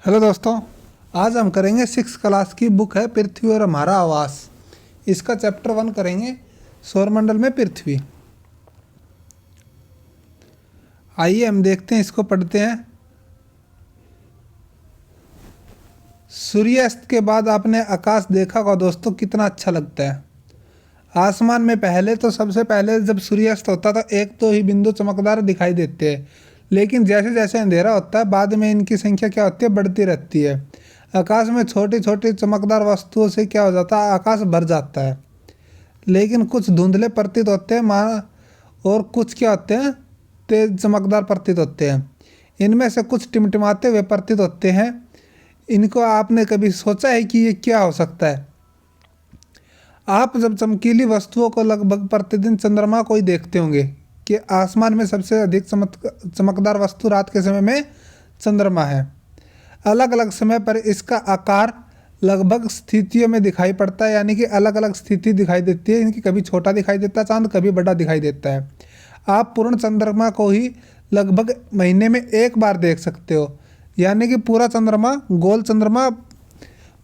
Hello दोस्तों, आज हम करेंगे 6 क्लास की बुक है पृथ्वी और हमारा आवास। इसका चैप्टर 1 करेंगे, सौरमंडल में पृथ्वी। आइए हम देखते हैं, इसको पढ़ते हैं। सूर्यास्त के बाद आपने आकाश देखा होगा दोस्तों, कितना अच्छा लगता है। आसमान में पहले तो सबसे पहले जब सूर्यास्त होता था एक दो ही बिंदु चमकदार दिखाई देते हैं, लेकिन जैसे जैसे अंधेरा होता है बाद में इनकी संख्या क्या होती है, बढ़ती रहती है। आकाश में छोटी छोटी चमकदार वस्तुओं से क्या हो जाता है, आकाश भर जाता है। लेकिन कुछ धुंधले प्रतीत होते हैं और कुछ क्या होते हैं, तेज चमकदार प्रतीत होते हैं। इनमें से कुछ टिमटिमाते हुए प्रतीत होते हैं। इनको आपने कभी सोचा है कि ये क्या हो सकता है? आप जब चमकीली वस्तुओं को लगभग प्रतिदिन चंद्रमा को ही देखते होंगे कि आसमान में सबसे अधिक चमकदार वस्तु रात के समय में चंद्रमा है। अलग अलग समय पर इसका आकार लगभग स्थितियों में दिखाई पड़ता है, यानी कि अलग अलग स्थिति दिखाई देती है इनकी। कभी छोटा दिखाई देता है चांद, कभी बड़ा दिखाई देता है। आप पूर्ण चंद्रमा को ही लगभग महीने में एक बार देख सकते हो, यानी कि पूरा चंद्रमा, गोल चंद्रमा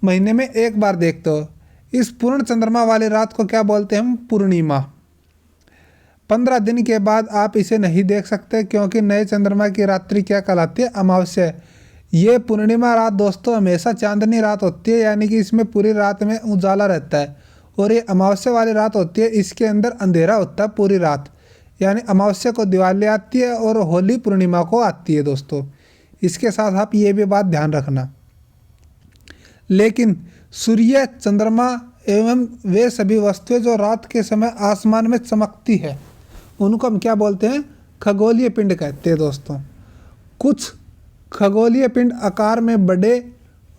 महीने में एक बार देखते हो। इस पूर्ण चंद्रमा वाली रात को क्या बोलते हैं हम? पूर्णिमा। 15 दिन के बाद आप इसे नहीं देख सकते, क्योंकि नए चंद्रमा की रात्रि क्या कहलाती है? अमावस्या। ये पूर्णिमा रात दोस्तों हमेशा चांदनी रात होती है, यानी कि इसमें पूरी रात में उजाला रहता है। और ये अमावस्या वाली रात होती है, इसके अंदर अंधेरा होता है पूरी रात। यानी अमावस्या को दिवाली आती है और होली पूर्णिमा को आती है दोस्तों। इसके साथ आप ये भी बात ध्यान रखना। लेकिन सूर्य, चंद्रमा एवं वे सभी वस्तुएं जो रात के समय आसमान में चमकती है, उनको हम क्या बोलते हैं? खगोलीय पिंड कहते हैं दोस्तों। कुछ खगोलीय पिंड आकार में बड़े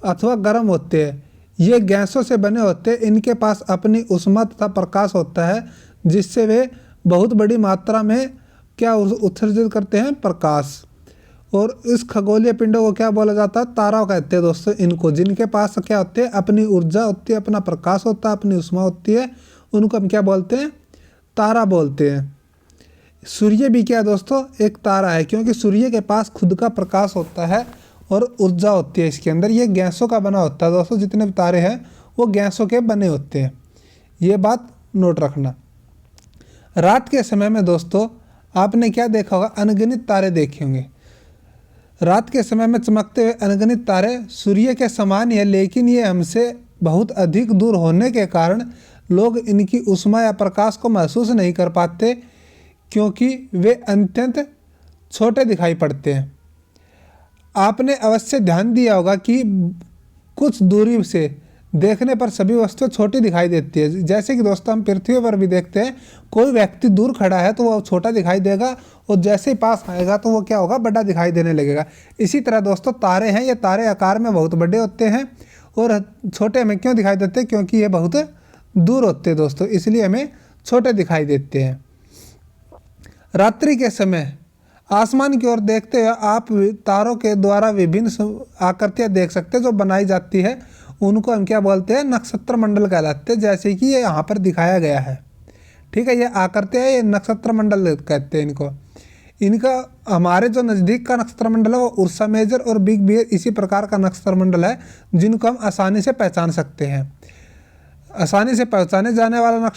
अथवा गर्म होते हैं। ये गैसों से बने होते हैं। इनके पास अपनी ऊष्मा तथा प्रकाश होता है, जिससे वे बहुत बड़ी मात्रा में क्या उत्सर्जित करते हैं? प्रकाश। और इस खगोलीय पिंडों को क्या बोला जाता है? तारा कहते हैं दोस्तों इनको, जिनके पास क्या होते हैं? अपनी ऊर्जा होती है, अपना प्रकाश होता है, अपनी ऊष्मा होती है। उनको हम क्या बोलते हैं? तारा बोलते हैं। सूर्य भी क्या दोस्तों? एक तारा है, क्योंकि सूर्य के पास खुद का प्रकाश होता है और ऊर्जा होती है इसके अंदर। ये गैसों का बना होता है दोस्तों। जितने भी तारे हैं वो गैसों के बने होते हैं। ये बात नोट रखना। रात के समय में दोस्तों आपने क्या देखा होगा? अनगिनत तारे देखे होंगे। रात के समय में चमकते हुए अनगिनत तारे सूर्य के समान ही है, लेकिन ये हमसे बहुत अधिक दूर होने के कारण लोग इनकी ऊष्मा या प्रकाश को महसूस नहीं कर पाते, क्योंकि वे अत्यंत छोटे दिखाई पड़ते हैं। आपने अवश्य ध्यान दिया होगा कि कुछ दूरी से देखने पर सभी वस्तुएं छोटी दिखाई देती है। जैसे कि दोस्तों हम पृथ्वी पर भी देखते हैं, कोई व्यक्ति दूर खड़ा है तो वो छोटा दिखाई देगा, और जैसे ही पास आएगा तो वो क्या होगा? बड़ा दिखाई देने लगेगा। इसी तरह दोस्तों तारे हैं, ये तारे आकार में बहुत बड़े होते हैं और छोटे हमें क्यों दिखाई देते हैं? क्योंकि ये बहुत दूर होते हैं दोस्तों, इसलिए हमें छोटे दिखाई देते हैं। रात्रि के समय आसमान की ओर देखते हुए आप तारों के द्वारा विभिन्न आकृतियां देख सकते हैं जो बनाई जाती है। उनको हम क्या बोलते हैं? नक्षत्र मंडल कहलाते हैं, जैसे कि ये यहाँ पर दिखाया गया है। ठीक है, ये आकृतियां, ये नक्षत्र मंडल कहते हैं इनको। इनका हमारे जो नज़दीक का नक्षत्र मंडल है वो उर्सा मेजर और बिग बियर इसी प्रकार का नक्षत्र मंडल है, जिनको हम आसानी से पहचान सकते हैं। आसानी से पहचाने जाने वाला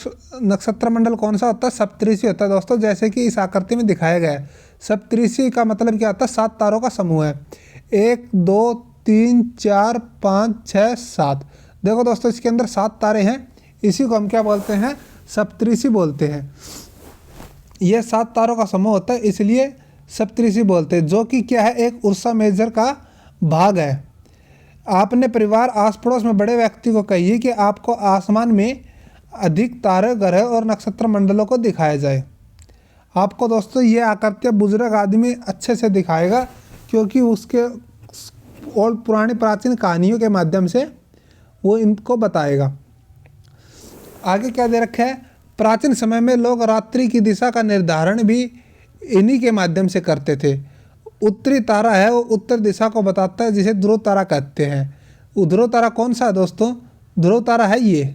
नक्षत्र मंडल कौन सा होता है? सप्तऋषि होता है दोस्तों, जैसे कि इस आकृति में दिखाया गया है। सप्तऋषि का मतलब क्या होता है? 7 तारों का समूह है। 1 2 3 4 5 6 7। देखो दोस्तों इसके अंदर 7 तारे हैं, इसी को हम क्या बोलते हैं? सप्तऋषि बोलते हैं। यह 7 तारों का समूह होता है, इसलिए सप्तऋषि बोलते हैं, जो कि क्या है? एक उर्सा मेजर का भाग है। आपने परिवार, आस पड़ोस में बड़े व्यक्ति को कहिए कि आपको आसमान में अधिक तारे, ग्रह और नक्षत्र मंडलों को दिखाया जाए। आपको दोस्तों ये आकृतियाँ बुजुर्ग आदमी अच्छे से दिखाएगा, क्योंकि उसके और पुरानी प्राचीन कहानियों के माध्यम से वो इनको बताएगा। आगे क्या दे रखा है? प्राचीन समय में लोग रात्रि की दिशा का निर्धारण भी इन्हीं के माध्यम से करते थे। उत्तरी तारा है, वो उत्तर दिशा को बताता है, जिसे ध्रुव तारा कहते हैं। ध्रुव तारा कौन सा है दोस्तों? ध्रुव तारा है ये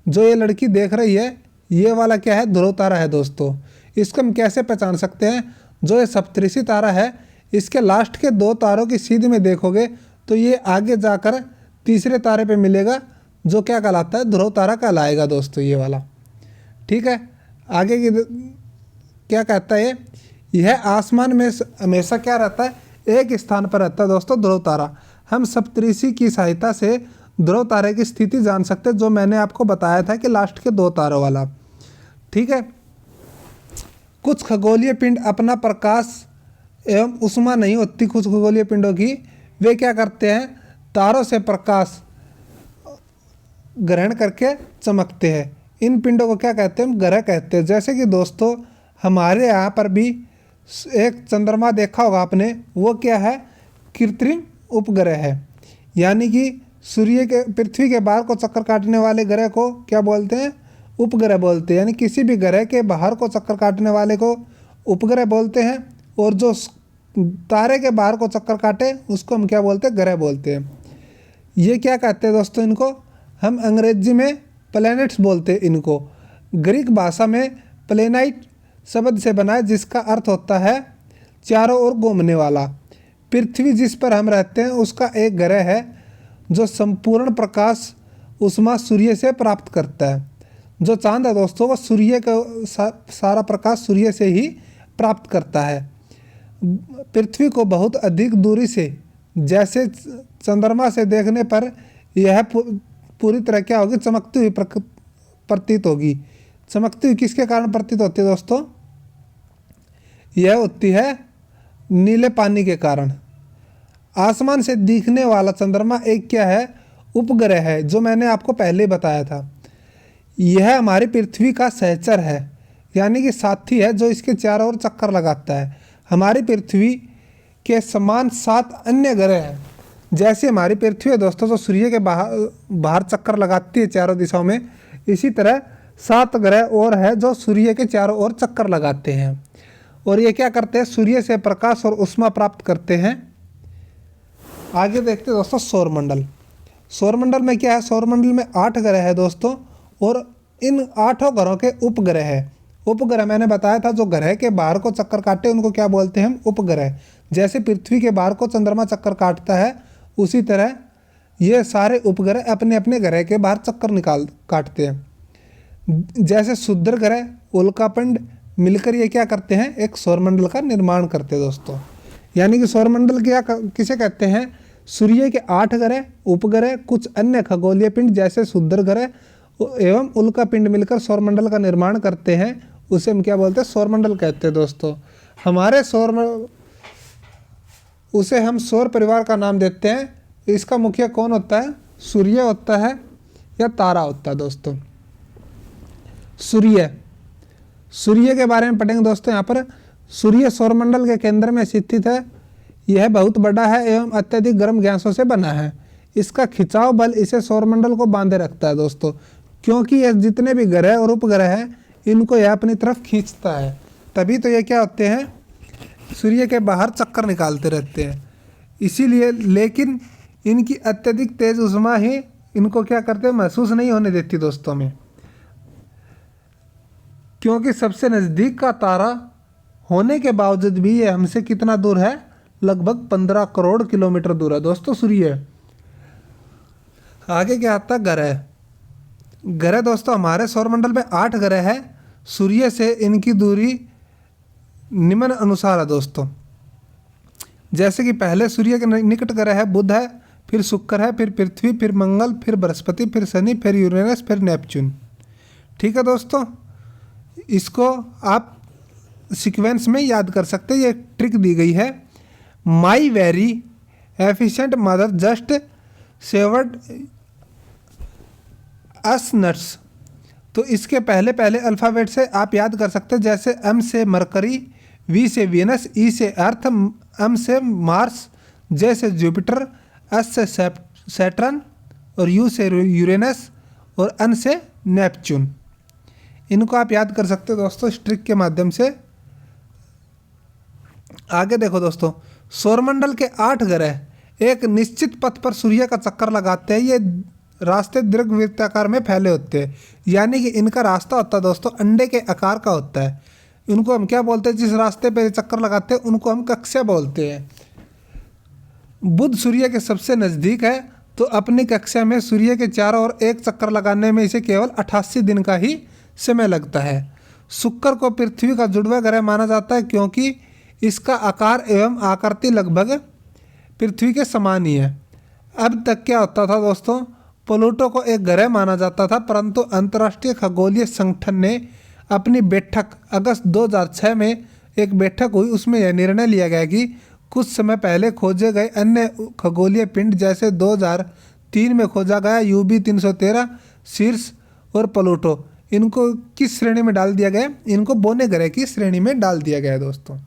जो ये लड़की देख रही है, ये वाला क्या है? ध्रुव तारा है दोस्तों। इसको हम कैसे पहचान सकते हैं? जो ये सप्तऋषि तारा है, इसके लास्ट के 2 तारों की सीध में देखोगे तो ये आगे जाकर तीसरे तारे पे मिलेगा, जो क्या कहलाता है, ध्रुव तारा कहलाएगा दोस्तों, ये वाला। ठीक है, आगे की क्या कहता है, यह आसमान में हमेशा क्या रहता है, एक स्थान पर रहता है दोस्तों, ध्रुव तारा। हम सप्तऋषि की सहायता से ध्रुव तारे की स्थिति जान सकते हैं, जो मैंने आपको बताया था कि लास्ट के 2 तारों वाला। ठीक है, कुछ खगोलीय पिंड अपना प्रकाश एवं उष्मा नहीं होती कुछ खगोलीय पिंडों की, वे क्या करते हैं, तारों से प्रकाश ग्रहण करके चमकते हैं। इन पिंडों को क्या कहते हैं, हम ग्रह कहते हैं। जैसे कि दोस्तों हमारे यहाँ पर भी एक चंद्रमा देखा होगा आपने, वो क्या है, कृत्रिम उपग्रह है। यानी कि सूर्य के पृथ्वी के बाहर को चक्कर काटने वाले ग्रह को क्या बोलते हैं, उपग्रह बोलते हैं। यानी किसी भी ग्रह के बाहर को चक्कर काटने वाले को उपग्रह बोलते हैं, और जो तारे के बाहर को चक्कर काटे उसको हम क्या बोलते हैं, ग्रह बोलते हैं। ये क्या कहते हैं दोस्तों, इनको हम अंग्रेजी में प्लैनेट्स बोलते हैं इनको। ग्रीक भाषा में प्लेनाइट शब्द से बना है, जिसका अर्थ होता है चारों ओर घूमने वाला। पृथ्वी जिस पर हम रहते हैं उसका एक ग्रह है जो संपूर्ण प्रकाश उष्मा सूर्य से प्राप्त करता है। जो चांद है दोस्तों, वो सूर्य का सारा प्रकाश सूर्य से ही प्राप्त करता है। पृथ्वी को बहुत अधिक दूरी से, जैसे चंद्रमा से देखने पर यह पूरी तरह क्या होगी, चमकती हुई प्रतीत होगी। चमकती हुई किसके कारण प्रतीत होती है दोस्तों, यह होती है नीले पानी के कारण। आसमान से दिखने वाला चंद्रमा एक क्या है, उपग्रह है, जो मैंने आपको पहले बताया था। यह हमारी पृथ्वी का सहचर है, यानी कि साथी है, जो इसके चारों ओर चक्कर लगाता है। हमारी पृथ्वी के समान 7 अन्य ग्रह हैं। जैसे हमारी पृथ्वी है दोस्तों, जो सूर्य के बाहर चक्कर लगाती है चारों दिशाओं में, इसी तरह 7 ग्रह और है जो सूर्य के चारों ओर चक्कर लगाते हैं। और ये क्या करते हैं, सूर्य से प्रकाश और उष्मा प्राप्त करते हैं। आगे देखते हैं दोस्तों सौरमंडल। सौरमंडल में क्या है, सौरमंडल में 8 ग्रह है दोस्तों, और इन 8 ग्रहों के उपग्रह है। उपग्रह मैंने बताया था, जो ग्रह के बाहर को चक्कर काटे उनको क्या बोलते हैं हम, उपग्रह। जैसे पृथ्वी के बाहर को चंद्रमा चक्कर काटता है, उसी तरह ये सारे उपग्रह अपने अपने ग्रह के बाहर चक्कर काटते हैं। जैसे शुद्र ग्रह, उल्कापिंड मिलकर ये क्या करते हैं, एक सौरमंडल का निर्माण करते हैं दोस्तों। यानी कि सौरमंडल क्या किसे कहते हैं, सूर्य के 8 ग्रह, उपग्रह, कुछ अन्य खगोलीय पिंड जैसे शुद्र ग्रह एवं उल्कापिंड मिलकर सौरमंडल का निर्माण करते हैं। उसे हम क्या बोलते हैं, सौरमंडल कहते हैं दोस्तों। हमारे उसे हम सौर परिवार का नाम देते हैं। इसका मुखिया कौन होता है, सूर्य होता है या तारा होता है दोस्तों। सूर्य के बारे में पढ़ेंगे दोस्तों। यहाँ पर सूर्य सौरमंडल के केंद्र में स्थित है। यह बहुत बड़ा है एवं अत्यधिक गर्म गैसों से बना है। इसका खिंचाव बल इसे सौरमंडल को बांधे रखता है दोस्तों, क्योंकि यह जितने भी ग्रह और उपग्रह हैं इनको यह अपनी तरफ खींचता है। तभी तो ये क्या होते हैं, सूर्य के बाहर चक्कर निकालते रहते हैं। इसीलिए, लेकिन इनकी अत्यधिक तेज उष्मा ही इनको क्या करते हैं, महसूस नहीं होने देती दोस्तों में। क्योंकि सबसे नज़दीक का तारा होने के बावजूद भी ये हमसे कितना दूर है, लगभग 15 करोड़ किलोमीटर दूर है दोस्तों सूर्य। आगे क्या आता है, ग्रह दोस्तों। हमारे सौरमंडल में 8 ग्रह है। सूर्य से इनकी दूरी निम्न अनुसार है दोस्तों। जैसे कि पहले सूर्य के निकट ग्रह है बुध है, फिर शुक्र है, फिर पृथ्वी, फिर मंगल, फिर बृहस्पति, फिर शनि, फिर यूरेनस, फिर नेपच्यून। ठीक है दोस्तों, इसको आप सीक्वेंस में याद कर सकते हैं। ये ट्रिक दी गई है, my very efficient mother just savoured us nuts. तो इसके पहले पहले अल्फ़ाबेट से आप याद कर सकते हैं, जैसे एम से मरकरी, वी से वीनस, ई से अर्थ, एम से मार्स, जे से जुपिटर, एस से सैटर्न और यू से यूरेनस और एन से नेपच्यून। इनको आप याद कर सकते हो दोस्तों इस ट्रिक के माध्यम से। आगे देखो दोस्तों, सौरमंडल के 8 ग्रह एक निश्चित पथ पर सूर्य का चक्कर लगाते हैं। ये रास्ते दीर्घवृत्ताकार में फैले होते हैं, यानी कि इनका रास्ता होता है दोस्तों अंडे के आकार का होता है। इनको हम क्या बोलते हैं, जिस रास्ते पे चक्कर लगाते हैं उनको हम कक्षा बोलते हैं। बुध सूर्य के सबसे नज़दीक है, तो अपनी कक्षा में सूर्य के चारों ओर एक चक्कर लगाने में इसे केवल 88 दिन का ही समय लगता है। शुक्र को पृथ्वी का जुड़वा ग्रह माना जाता है क्योंकि इसका आकार एवं आकृति लगभग पृथ्वी के समान ही है। अब तक क्या होता था दोस्तों, प्लूटो को एक ग्रह माना जाता था, परंतु अंतर्राष्ट्रीय खगोलीय संगठन ने अपनी बैठक अगस्त 2006 में एक बैठक हुई, उसमें यह निर्णय लिया गया कि कुछ समय पहले खोजे गए अन्य खगोलीय पिंड जैसे 2003 में खोजा गया UB 313, शीर्ष और प्लूटो, इनको किस श्रेणी में डाल दिया गया, इनको बोने ग्रह की श्रेणी में डाल दिया गया है दोस्तों।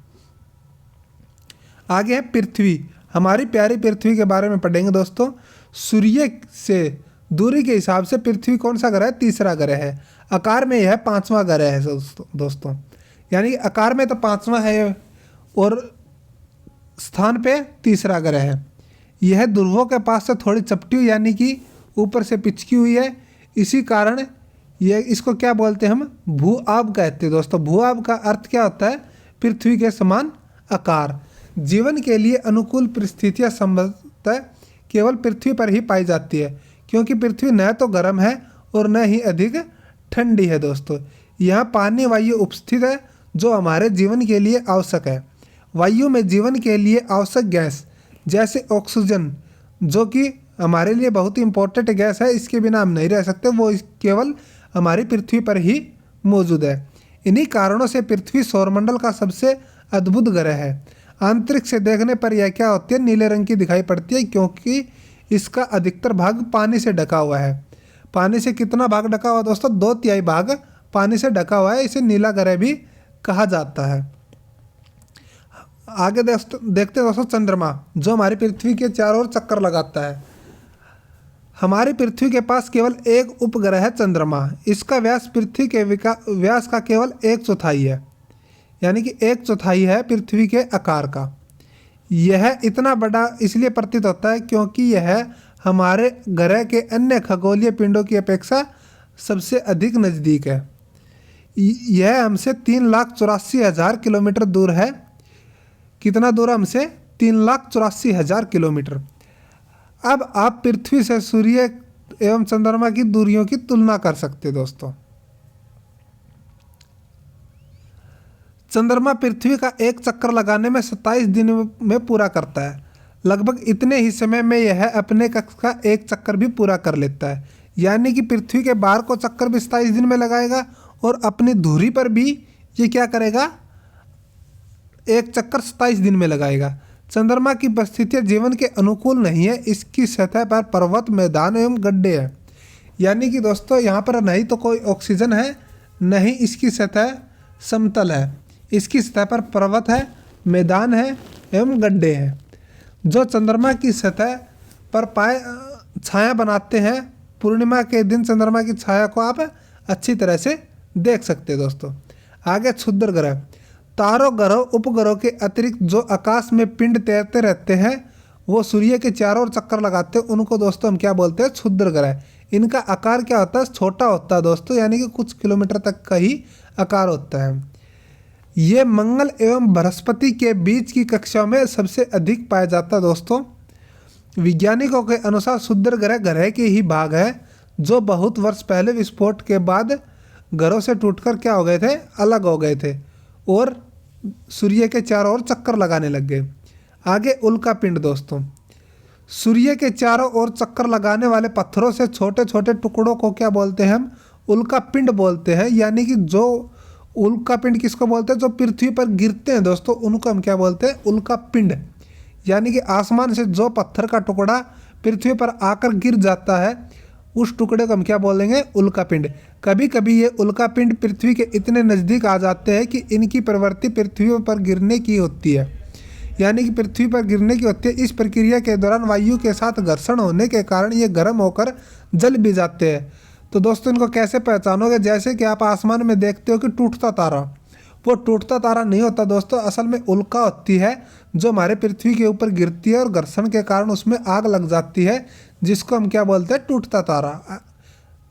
आगे है पृथ्वी। हमारी प्यारी पृथ्वी के बारे में पढ़ेंगे दोस्तों। सूर्य से दूरी के हिसाब से पृथ्वी कौन सा ग्रह है, तीसरा ग्रह है। आकार में यह 5वां ग्रह है दोस्तों, यानी कि आकार में तो 5वां है और स्थान पे तीसरा ग्रह है। यह ध्रुवों के पास से थोड़ी चपटी हुई यानी कि ऊपर से पिचकी हुई है, इसी कारण यह इसको क्या बोलते हैं, हम भू-आब कहते हैं दोस्तों। भू-आब का अर्थ क्या होता है, पृथ्वी के समान आकार। जीवन के लिए अनुकूल परिस्थितियां संभवतः केवल पृथ्वी पर ही पाई जाती है, क्योंकि पृथ्वी न तो गर्म है और न ही अधिक ठंडी है दोस्तों। यहाँ पानी वायु उपस्थित है जो हमारे जीवन के लिए आवश्यक है। वायु में जीवन के लिए आवश्यक गैस जैसे ऑक्सीजन, जो कि हमारे लिए बहुत ही इम्पोर्टेंट गैस है, इसके बिना हम नहीं रह सकते, वो केवल हमारी पृथ्वी पर ही मौजूद है। इन्हीं कारणों से पृथ्वी सौरमंडल का सबसे अद्भुत ग्रह है। अंतरिक्ष से देखने पर यह क्या होती है, नीले रंग की दिखाई पड़ती है, क्योंकि इसका अधिकतर भाग पानी से ढका हुआ है। पानी से कितना भाग ढका हुआ दोस्तों, 2/3 भाग पानी से ढका हुआ है, इसे नीला ग्रह भी कहा जाता है। आगे देखते हैं दोस्तों चंद्रमा, जो हमारी पृथ्वी के चारों ओर चक्कर लगाता है। हमारी पृथ्वी के पास केवल एक उपग्रह है चंद्रमा। इसका व्यास पृथ्वी के व्यास का केवल 1/4 है, यानी कि 1/4 है पृथ्वी के आकार का। यह इतना बड़ा इसलिए प्रतीत होता है क्योंकि यह हमारे ग्रह के अन्य खगोलीय पिंडों की अपेक्षा सबसे अधिक नज़दीक है। यह हमसे 3,84,000 किलोमीटर दूर है। कितना दूर हमसे, 3,84,000 किलोमीटर। अब आप पृथ्वी से सूर्य एवं चंद्रमा की दूरियों की तुलना कर सकते दोस्तों। चंद्रमा पृथ्वी का एक चक्कर लगाने में 27 दिन में पूरा करता है। लगभग इतने ही समय में यह अपने कक्ष का एक चक्कर भी पूरा कर लेता है, यानी कि पृथ्वी के बाहर को चक्कर भी 27 दिन में लगाएगा और अपनी धुरी पर भी ये क्या करेगा, एक चक्कर 27 दिन में लगाएगा। चंद्रमा की परिस्थितियाँ जीवन के अनुकूल नहीं है। इसकी सतह पर पर्वत, मैदान एवं गड्ढे हैं, यानी कि दोस्तों यहाँ पर नहीं तो कोई ऑक्सीजन है, न ही इसकी सतह समतल है। इसकी सतह पर पर्वत है, मैदान है एवं गड्ढे हैं, जो चंद्रमा की सतह पर पाए छाया बनाते हैं। पूर्णिमा के दिन चंद्रमा की छाया को आप अच्छी तरह से देख सकते हैं दोस्तों। आगे क्षुद्र ग्रह, तारों, ग्रहों, उपग्रहों के अतिरिक्त जो आकाश में पिंड तैरते रहते हैं, वो सूर्य के चारों ओर चक्कर लगाते हैं, उनको दोस्तों हम क्या बोलते हैं, क्षुद्र ग्रह। इनका आकार क्या होता है, छोटा होता है दोस्तों, यानी कि कुछ किलोमीटर तक का ही आकार होता है। ये मंगल एवं बृहस्पति के बीच की कक्षाओं में सबसे अधिक पाया जाता है दोस्तों। वैज्ञानिकों के अनुसार क्षुद्र ग्रह ग्रह के ही भाग है जो बहुत वर्ष पहले विस्फोट के बाद ग्रहों से टूटकर क्या हो गए थे, अलग हो गए थे और सूर्य के चारों ओर चक्कर लगाने लग गए। आगे उल्का पिंड दोस्तों, सूर्य के चारों ओर चक्कर लगाने वाले पत्थरों से छोटे छोटे टुकड़ों को क्या बोलते हैं, हम उल्का पिंड बोलते हैं। यानी कि जो उल्का पिंड किसको बोलते हैं, जो पृथ्वी पर गिरते हैं दोस्तों, उनको हम क्या बोलते हैं, उल्का पिंड। यानी कि आसमान से जो पत्थर का टुकड़ा पृथ्वी पर आकर गिर जाता है, उस टुकड़े को हम क्या बोलेंगे, उल्का पिंड। कभी कभी ये उल्का पिंड पृथ्वी के इतने नज़दीक आ जाते हैं कि इनकी प्रवृत्ति पृथ्वी पर गिरने की होती है, यानी कि पृथ्वी पर गिरने की होती है। इस प्रक्रिया के दौरान वायु के साथ घर्षण होने के कारण ये गर्म होकर जल भी जाते हैं। तो दोस्तों इनको कैसे पहचानोगे, जैसे कि आप आसमान में देखते हो कि टूटता तारा, वो टूटता तारा नहीं होता दोस्तों, असल में उल्का होती है जो हमारे पृथ्वी के ऊपर गिरती है और घर्षण के कारण उसमें आग लग जाती है, जिसको हम क्या बोलते हैं, टूटता तारा।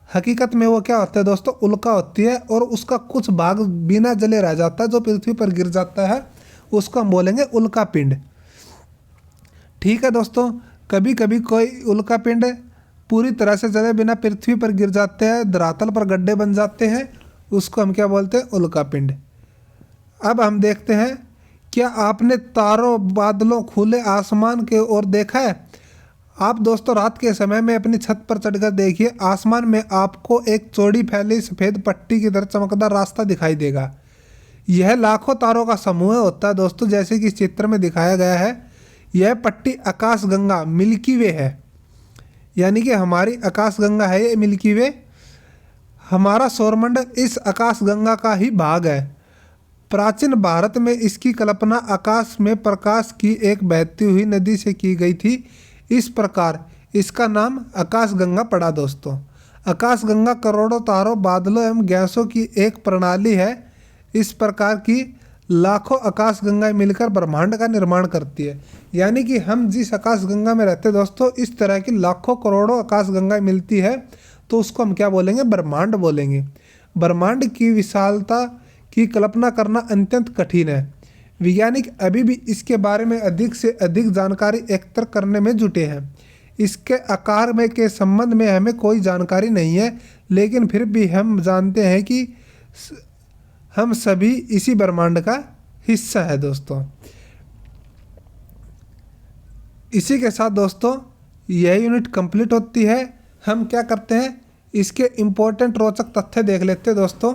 हकीकत में वो क्या होता है दोस्तों, उल्का होती है और उसका कुछ भाग बिना जले रह जाता है, जो पृथ्वी पर गिर जाता है, उसको हम बोलेंगे उल्का पिंड। ठीक है दोस्तों, कभी कभी कोई उल्कापिंड पूरी तरह से जले बिना पृथ्वी पर गिर जाते हैं, धरातल पर गड्ढे बन जाते हैं, उसको हम क्या बोलते हैं? उल्कापिंड। अब हम देखते हैं, क्या आपने तारों, बादलों, खुले आसमान के ओर देखा है? आप दोस्तों रात के समय में अपनी छत पर चढ़कर देखिए, आसमान में आपको एक चौड़ी फैली सफ़ेद पट्टी की तरह चमकदार रास्ता दिखाई देगा। यह लाखों तारों का समूह होता है दोस्तों, जैसे कि इस चित्र में दिखाया गया है। यह पट्टी आकाशगंगा मिल्की वे है, यानी कि हमारी आकाशगंगा है ये मिल्की वे। हमारा सौरमंडल इस आकाशगंगा का ही भाग है। प्राचीन भारत में इसकी कल्पना आकाश में प्रकाश की एक बहती हुई नदी से की गई थी। इस प्रकार इसका नाम आकाशगंगा पड़ा दोस्तों। आकाशगंगा करोड़ों तारों, बादलों एवं गैसों की एक प्रणाली है। इस प्रकार की लाखों आकाशगंगाएं मिलकर ब्रह्मांड का निर्माण करती है। यानी कि हम जिस आकाशगंगा में रहते हैं दोस्तों, इस तरह की लाखों करोड़ों आकाशगंगाएं मिलती है, तो उसको हम क्या बोलेंगे? ब्रह्मांड बोलेंगे। ब्रह्मांड की विशालता की कल्पना करना अत्यंत कठिन है। वैज्ञानिक अभी भी इसके बारे में अधिक से अधिक जानकारी एकत्र करने में जुटे हैं। इसके आकार में के संबंध में हमें कोई जानकारी नहीं है, लेकिन फिर भी हम जानते हैं कि हम सभी इसी ब्रह्मांड का हिस्सा है दोस्तों। इसी के साथ दोस्तों यह यूनिट कंप्लीट होती है। हम क्या करते हैं, इसके इम्पोर्टेंट रोचक तथ्य देख लेते हैं दोस्तों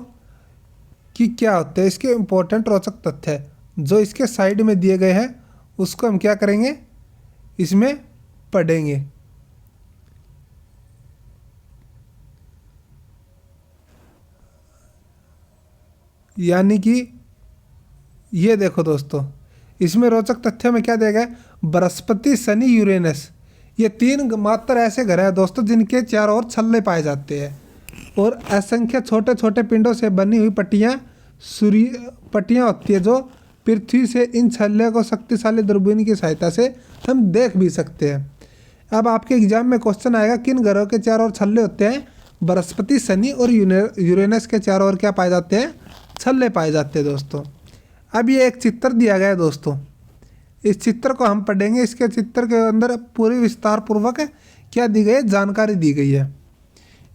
कि क्या होते हैं इसके इम्पोर्टेंट रोचक तथ्य जो इसके साइड में दिए गए हैं, उसको हम क्या करेंगे, इसमें पढ़ेंगे। यानी कि ये देखो दोस्तों, इसमें रोचक तथ्य में क्या दिया गया है? बृहस्पति, शनि, यूरेनस, ये 3 मात्र ऐसे ग्रह हैं दोस्तों जिनके चारों ओर छल्ले पाए जाते हैं, और असंख्य छोटे छोटे पिंडों से बनी हुई पट्टियाँ होती है, जो पृथ्वी से इन छल्ले को शक्तिशाली दूरबीन की सहायता से हम देख भी सकते हैं। अब आपके एग्जाम में क्वेश्चन आएगा, किन ग्रहों के चारों ओर छल्ले होते हैं? बृहस्पति, शनि और यूरेनस के चारों ओर क्या पाए जाते हैं? छल्ले पाए जाते हैं दोस्तों। अब ये एक चित्र दिया गया है दोस्तों, इस चित्र को हम पढ़ेंगे। इसके चित्र के अंदर पूरी विस्तार पूर्वक क्या दी गई है? जानकारी दी गई है।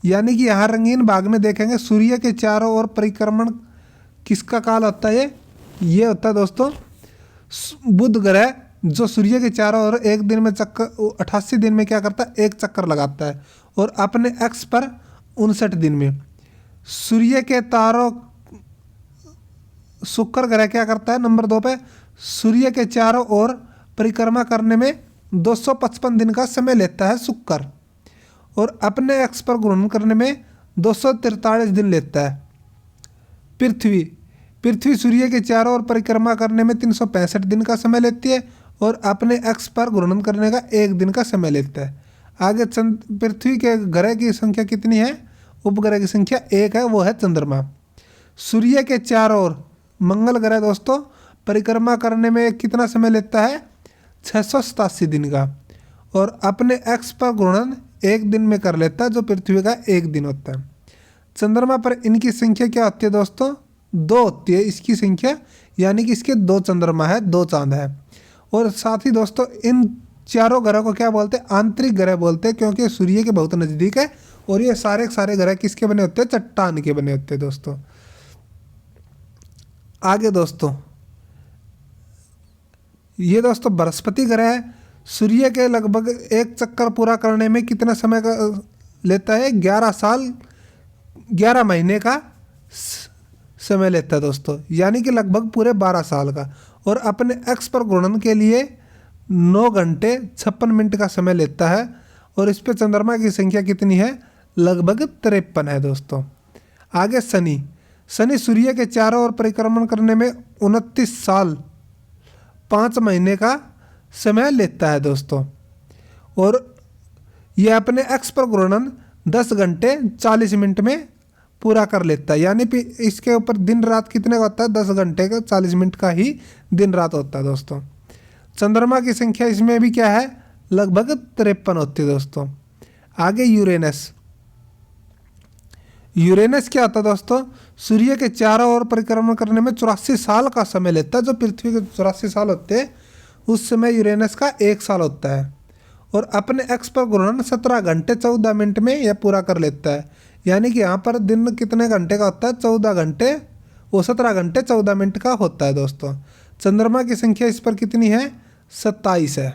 यानी कि यहाँ रंगीन भाग में देखेंगे, सूर्य के चारों ओर परिक्रमण किसका काल होता है? ये होता है दोस्तों बुध ग्रह, जो सूर्य के चारों ओर एक दिन में 88 दिन में क्या करता है? एक चक्कर लगाता है, और अपने अक्ष पर 59 दिन में। सूर्य के तारों शुक्र ग्रह क्या करता है? नंबर 2 पे सूर्य के चारों ओर परिक्रमा करने में 255 दिन का समय लेता है शुक्र, और अपने अक्ष पर घूर्णन करने में 243 दिन लेता है। पृथ्वी सूर्य के चारों ओर परिक्रमा करने में 365 दिन का समय लेती है, और अपने अक्ष पर घूर्णन करने का 1 दिन का समय लेता है। आगे पृथ्वी के ग्रह की संख्या कितनी है? उपग्रह की संख्या 1 है, वो है चंद्रमा। सूर्य के चारों ओर मंगल ग्रह दोस्तों परिक्रमा करने में कितना समय लेता है? 687 दिन का, और अपने अक्ष पर घूर्णन 1 दिन में कर लेता है, जो पृथ्वी का 1 दिन होता है। चंद्रमा पर इनकी संख्या क्या होती है दोस्तों? 2 होती है इसकी संख्या, यानी कि इसके 2 चंद्रमा है, 2 चांद है। और साथ ही दोस्तों इन चारों ग्रह को क्या बोलते हैं? आंतरिक ग्रह बोलते हैं, क्योंकि सूर्य के बहुत नज़दीक है, और ये सारे ग्रह किसके बने होते हैं? चट्टान के बने होते हैं दोस्तों। आगे दोस्तों ये दोस्तों बृहस्पति ग्रह है, सूर्य के लगभग एक चक्कर पूरा करने में कितना समय का लेता है? 11 साल 11 महीने का समय लेता है दोस्तों, यानी कि लगभग पूरे 12 साल का। और अपने अक्ष पर घूर्णन के लिए 9 घंटे 56 मिनट का समय लेता है, और इस पे चंद्रमा की संख्या कितनी है? लगभग 53 है दोस्तों। आगे शनि सूर्य के चारों ओर परिक्रमण करने में 29 साल 5 महीने का समय लेता है दोस्तों, और यह अपने अक्ष पर घूर्णन 10 घंटे 40 मिनट में पूरा कर लेता है। यानी इसके ऊपर दिन रात कितने का होता है? 10 घंटे का 40 मिनट का ही दिन रात होता है दोस्तों। चंद्रमा की संख्या इसमें भी क्या है? लगभग 53 होती है दोस्तों। आगे यूरेनस क्या होता है दोस्तों? सूर्य के चारों ओर परिक्रमण करने में 84 साल का समय लेता है, जो पृथ्वी के 84 साल होते हैं उस समय यूरेनस का 1 साल होता है। और अपने एक्स पर घूर्णन 17 घंटे 14 मिनट में यह पूरा कर लेता है। यानी कि यहाँ पर दिन कितने घंटे का होता है? 14 घंटे, वो 17 घंटे 14 मिनट का होता है दोस्तों। चंद्रमा की संख्या इस पर कितनी है? 27 है।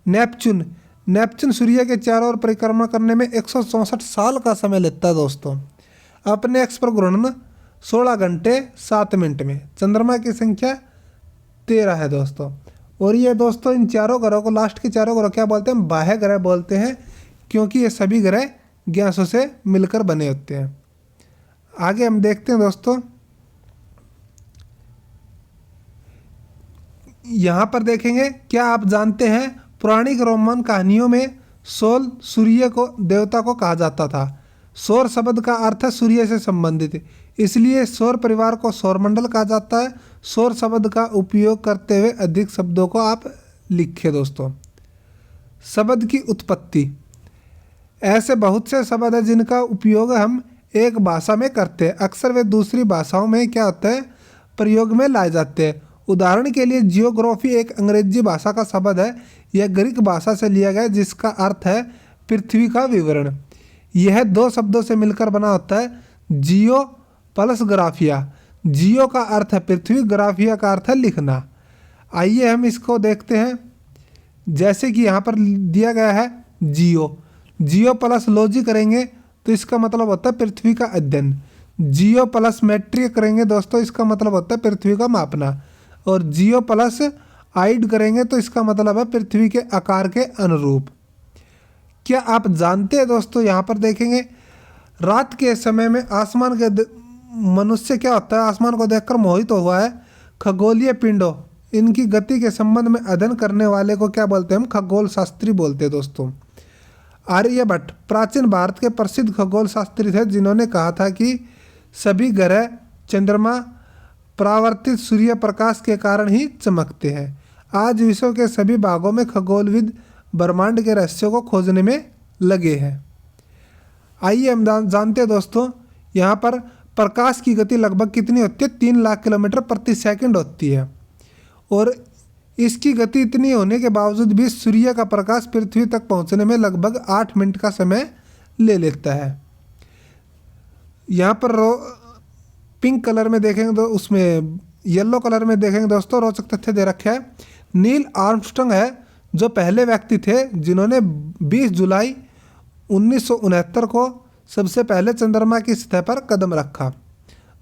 नेपच्यून, नेपच्यून सूर्य के चारों ओर परिक्रमा करने में 164 साल का समय लेता है दोस्तों। अपने एक्स पर घूर्णन 16 घंटे 7 मिनट में। चंद्रमा की संख्या 13 है दोस्तों। और ये दोस्तों इन चारों ग्रहों को, लास्ट के चारों ग्रह क्या बोलते हैं? बाह्य ग्रह बोलते हैं, क्योंकि ये सभी ग्रह गैसों से मिलकर बने होते हैं। आगे हम देखते हैं दोस्तों, यहाँ पर देखेंगे, क्या आप जानते हैं पौराणिक रोमन कहानियों में सोल सूर्य को देवता को कहा जाता था। सौर शब्द का अर्थ है सूर्य से संबंधित, इसलिए सौर परिवार को सौरमंडल कहा जाता है। सौर शब्द का उपयोग करते हुए अधिक शब्दों को आप लिखें दोस्तों। शब्द की उत्पत्ति, ऐसे बहुत से शब्द हैं जिनका उपयोग हम एक भाषा में करते हैं, अक्सर वे दूसरी भाषाओं में क्या होता है? प्रयोग में लाए जाते हैं। उदाहरण के लिए जियोग्राफी एक अंग्रेजी भाषा का शब्द है। यह ग्रीक भाषा से लिया गया, जिसका अर्थ है पृथ्वी का विवरण। यह 2 शब्दों से मिलकर बना होता है, जियो प्लस ग्राफिया। जियो का अर्थ है पृथ्वी, ग्राफिया का अर्थ है लिखना। आइए हम इसको देखते हैं। जैसे कि यहाँ पर दिया गया है जियो, जियो प्लस लॉजी करेंगे तो इसका मतलब होता है पृथ्वी का अध्ययन। जियो प्लस मैट्रिक करेंगे दोस्तों, इसका मतलब होता है पृथ्वी का मापना। और जियो प्लस आइड करेंगे तो इसका मतलब है पृथ्वी के आकार के अनुरूप। क्या आप जानते हैं दोस्तों, यहाँ पर देखेंगे रात के समय में आसमान के मनुष्य क्या होता है? आसमान को देखकर मोहित हुआ है। खगोलीय पिंडों, इनकी गति के संबंध में अध्ययन करने वाले को क्या बोलते हैं? हम खगोल शास्त्री बोलते हैं दोस्तों। आर्यभट्ट प्राचीन भारत के प्रसिद्ध खगोल शास्त्री थे, जिन्होंने कहा था कि सभी ग्रह चंद्रमा परावर्तित सूर्य प्रकाश के कारण ही चमकते हैं। आज विश्व के सभी भागों में खगोलविद ब्रह्मांड के रहस्यों को खोजने में लगे हैं। आइए हम जानते हैं दोस्तों, यहाँ पर प्रकाश की गति लगभग कितनी होती है? 3 लाख किलोमीटर प्रति सेकंड होती है। और इसकी गति इतनी होने के बावजूद भी सूर्य का प्रकाश पृथ्वी तक पहुँचने में लगभग 8 मिनट का समय ले लेता है। यहाँ पर पिंक कलर में देखेंगे तो उसमें येलो कलर में देखेंगे दोस्तों, रोचक तथ्य दे रखे है। नील आर्मस्ट्रांग है जो पहले व्यक्ति थे जिन्होंने 20 जुलाई 1969 को सबसे पहले चंद्रमा की सतह पर कदम रखा।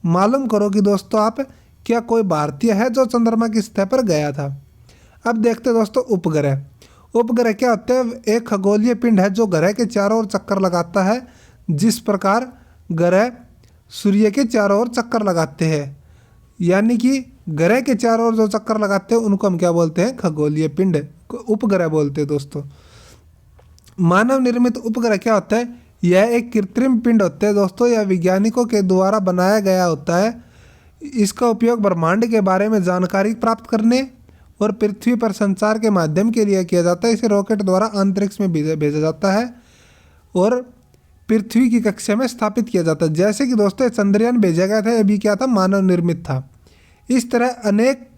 मालूम करो कि दोस्तों आप, क्या कोई भारतीय है जो चंद्रमा की सतह पर गया था? अब देखते दोस्तों उपग्रह। उपग्रह क्या होते हैं? एक खगोलीय पिंड है जो ग्रह के चारों ओर चक्कर लगाता है, जिस प्रकार ग्रह सूर्य के चारों ओर चक्कर लगाते हैं। यानी कि ग्रह के चारों ओर जो चक्कर लगाते हैं उनको हम क्या बोलते हैं? खगोलीय पिंड, उपग्रह बोलते हैं दोस्तों। मानव निर्मित उपग्रह क्या होता है? यह एक कृत्रिम पिंड होते हैं दोस्तों। यह वैज्ञानिकों के द्वारा बनाया गया होता है। इसका उपयोग ब्रह्मांड के बारे में जानकारी प्राप्त करने और पृथ्वी पर संचार के माध्यम के लिए किया जाता है। इसे रॉकेट द्वारा अंतरिक्ष में भेजा जाता है और पृथ्वी की कक्षा में स्थापित किया जाता है। जैसे कि दोस्तों चंद्रयान भेजा गया था, अभी क्या था? मानव निर्मित था। इस तरह अनेक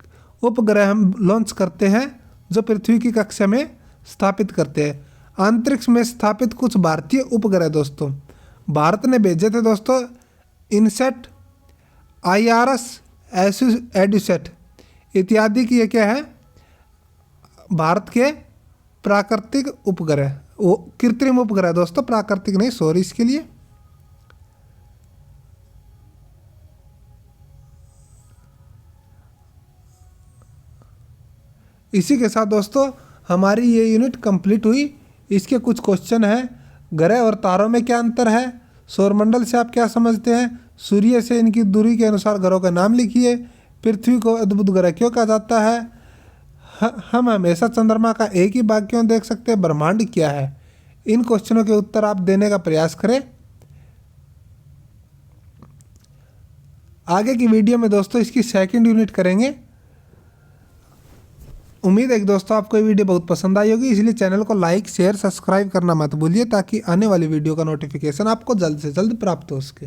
उपग्रह हम लॉन्च करते हैं जो पृथ्वी की कक्षा में स्थापित करते हैं। अंतरिक्ष में स्थापित कुछ भारतीय उपग्रह दोस्तों, भारत ने भेजे थे दोस्तों। इनसेट, IRS, एडुसेट इत्यादि की ये क्या है? भारत के प्राकृतिक उपग्रह, वो कृत्रिम उपग्रह दोस्तों, प्राकृतिक नहीं, सॉरी इसके लिए। इसी के साथ दोस्तों हमारी ये यूनिट कंप्लीट हुई। इसके कुछ क्वेश्चन हैं। ग्रह और तारों में क्या अंतर है? सौरमंडल से आप क्या समझते हैं? सूर्य से इनकी दूरी के अनुसार ग्रहों का नाम लिखिए। पृथ्वी को अद्भुत ग्रह क्यों कहा जाता है? हम हमेशा चंद्रमा का एक ही भाग क्यों देख सकते हैं? ब्रह्मांड क्या है? इन क्वेश्चनों के उत्तर आप देने का प्रयास करें। आगे की वीडियो में दोस्तों इसकी सेकंड यूनिट करेंगे। उम्मीद है कि दोस्तों आपको ये वीडियो बहुत पसंद आई होगी, इसलिए चैनल को लाइक, शेयर, सब्सक्राइब करना मत भूलिए ताकि आने वाली वीडियो का नोटिफिकेशन आपको जल्द से जल्द प्राप्त हो सके।